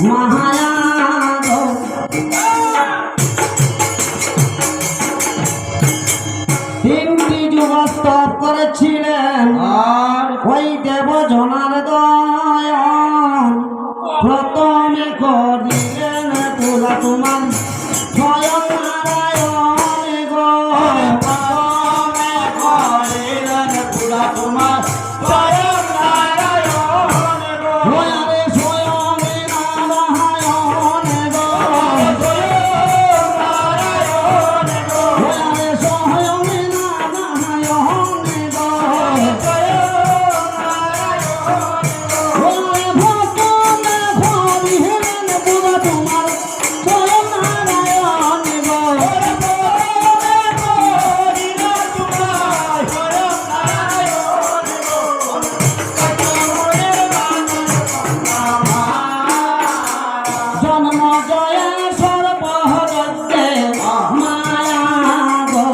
মায়া গো তিনটি যুগ স্তব করেছিলেন আর ওই দেব জনার দয়ান প্রথমে করিলেন তুলা তোমার স্বয়ং নারায়ণ গো প্রথমে করিলেন তুলা তোমার স্বয়ং নারায়ণ গো ওরে স্বয়ং নারায়ণ গো স্বয়ং নারায়ণ গো ওরে স্বয়ং নারায়ণ গো স্বয়ং নারায়ণ গো ওরে ভক্তনে ভরিলেন পুরা তোমার স্বয়ং নারায়ণ গো ওরে ভক্তনে ভরিলেন তোমার স্বয়ং নারায়ণ গো জন্ম জয়ে সর্বজগতে মায়া গো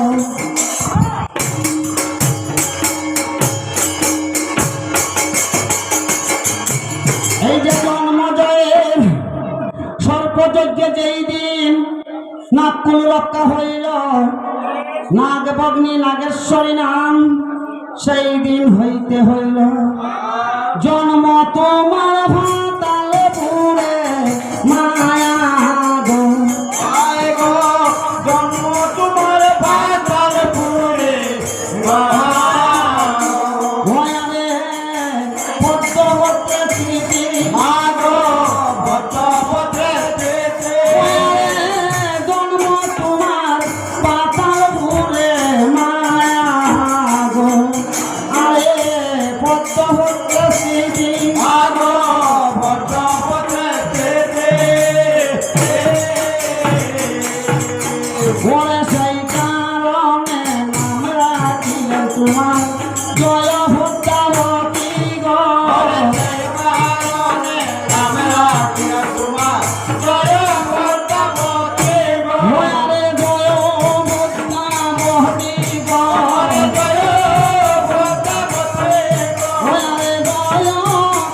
এই যে জন্ম জয়ের সর্বযজ্ঞে যেই দিন নাগকুল রক্ষা হইল নাগ ভগ্নী নাগেশ্বরী নাম সেই দিন হইতে হইল জন্ম তোমার ভাতালে পুরে মায়া গো আয় গো জন্ম তোমার ভাতালে পুরে মায়া পদ্মপত্রে স্মৃতি মাগো পদ্মপত্রে স্মৃতি জন্ম তোমার পাতাল পুরে মায়া গো আরে পদ্মপত্রে স্মৃতি মাগো পদ্মপত্রে স্মৃতি ওরে সেই কারণে নাম রাখিলেন তোমার জয় ভদ্রাবতী গো সেই কারণে নাম রাখিলেন তোমার জয় ভদ্রাবতী গো ওরে জয় ভদ্রাবতী গো জয় ভদ্রাবতী গো ওরে জয়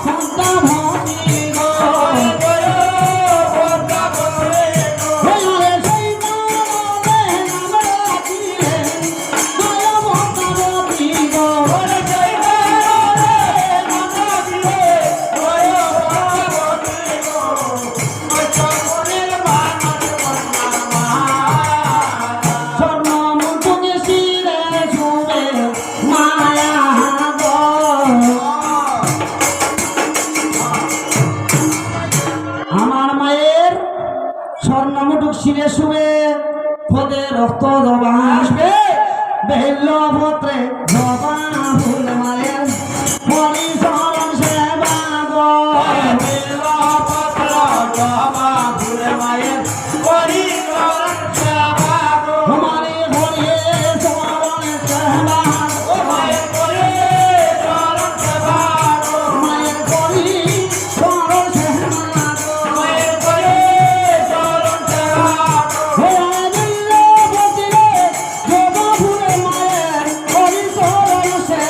ভদ্রাবতী গো জয় ভদ্রাবতী গো ওরে সেই কারণে নাম রাখিলেন জয় ভদ্রাবতী গো ওরে সেই কারণে নাম রাখিলেন জয় ভদ্রাবতী গো চরণের বানর বন্যা স্বর্ণ মুঠুকে শিরে শুবে মায়া গো আমার মায়ের স্বর্ণ মুঠুক শিরে শুবে পদে রক্ত জবা আসবে বেল্য পত্রে জবা ফুল মায়ের পরিচরণ সেবা গো বেল্য পত্র জবা ফুল মায়ের পরিচরণ সেবা গো মারে হরে চরণ সেবা ও মায়ের করে চরণ সেবা গো মায়ের করি চরণ সেবা গো মায়ের করে চরণ সেবা গো হে দিল্য বদিলে জবা ফুল মায়ের পরিচরণ সেবা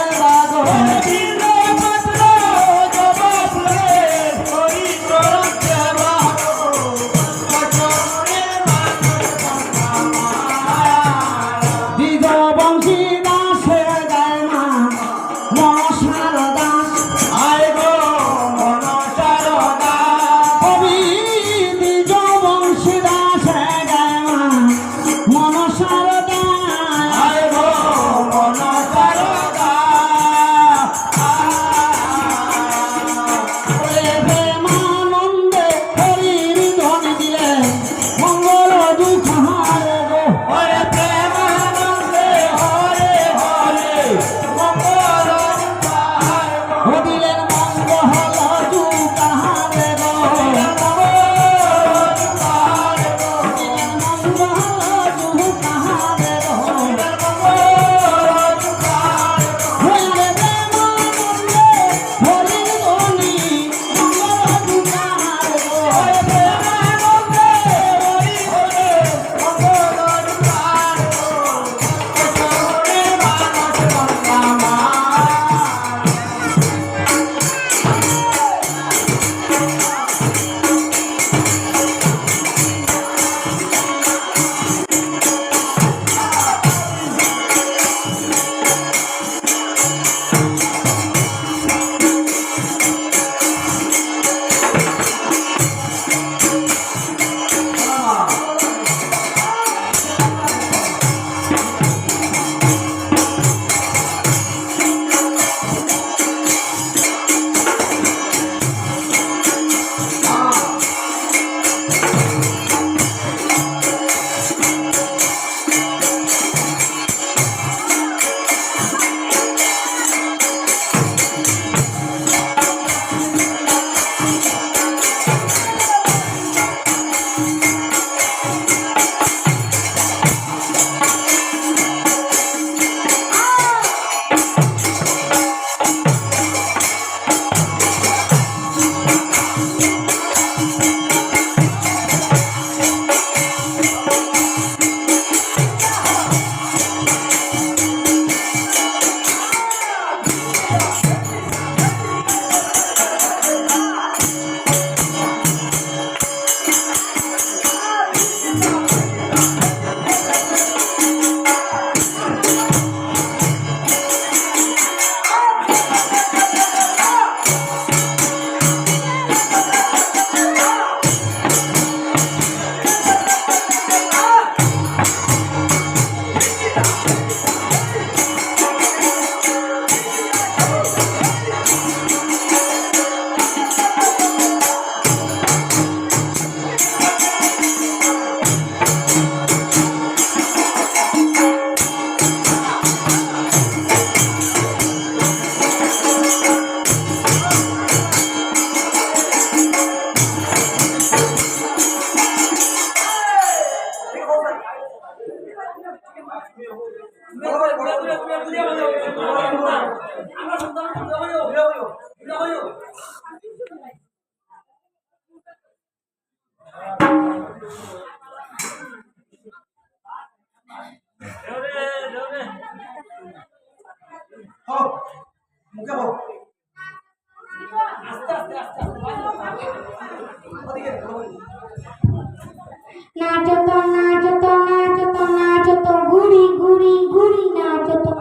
নাচতো নাচতো নাচতো নাচতো ঘুরি ঘুরি ঘুরি নাচতো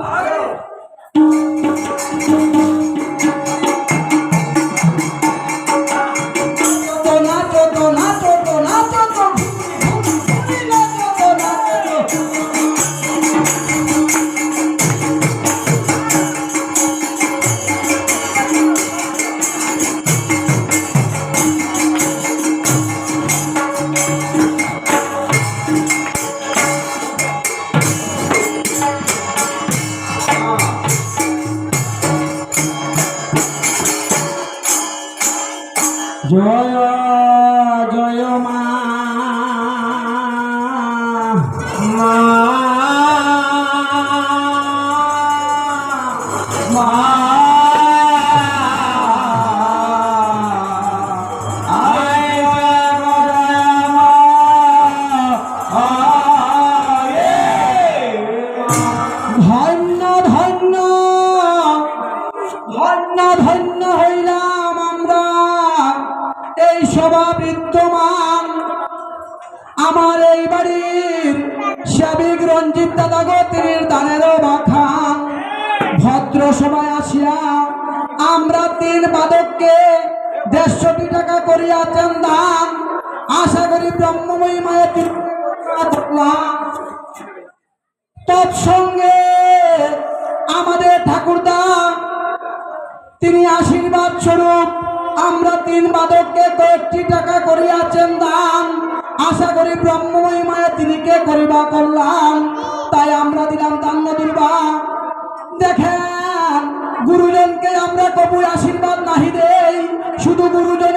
জয় জয় মা মা মা আয় জয় মা ধন্য ধন্য ধন্য ধন্য হইলাম আমরা এই সভা বিদ্যমান আমার এই বাড়ির সাবেক রঞ্জিত দাদা গতির দানেরও মাখান ভদ্র সভায় আসিয়া আমরা 3 বাদককে 150 টাকা করিয়াছেন দান আশা করি ব্রহ্মময়ী মায়ের তৎসঙ্গে আমাদের ঠাকুরদা তিনি আশীর্বাদ স্বরূপ আমরা 3 বাদককে কয়েকটি টাকা করিয়াছেন দান আশা করি ব্রহ্মময়ী মায়ের তিনিকে করিবা করলাম তাই আমরা দিলাম দান দুর্বা দেখেন গুরুজনকে আমরা কবুল আশীর্বাদ নাহি দেই শুধু গুরুজন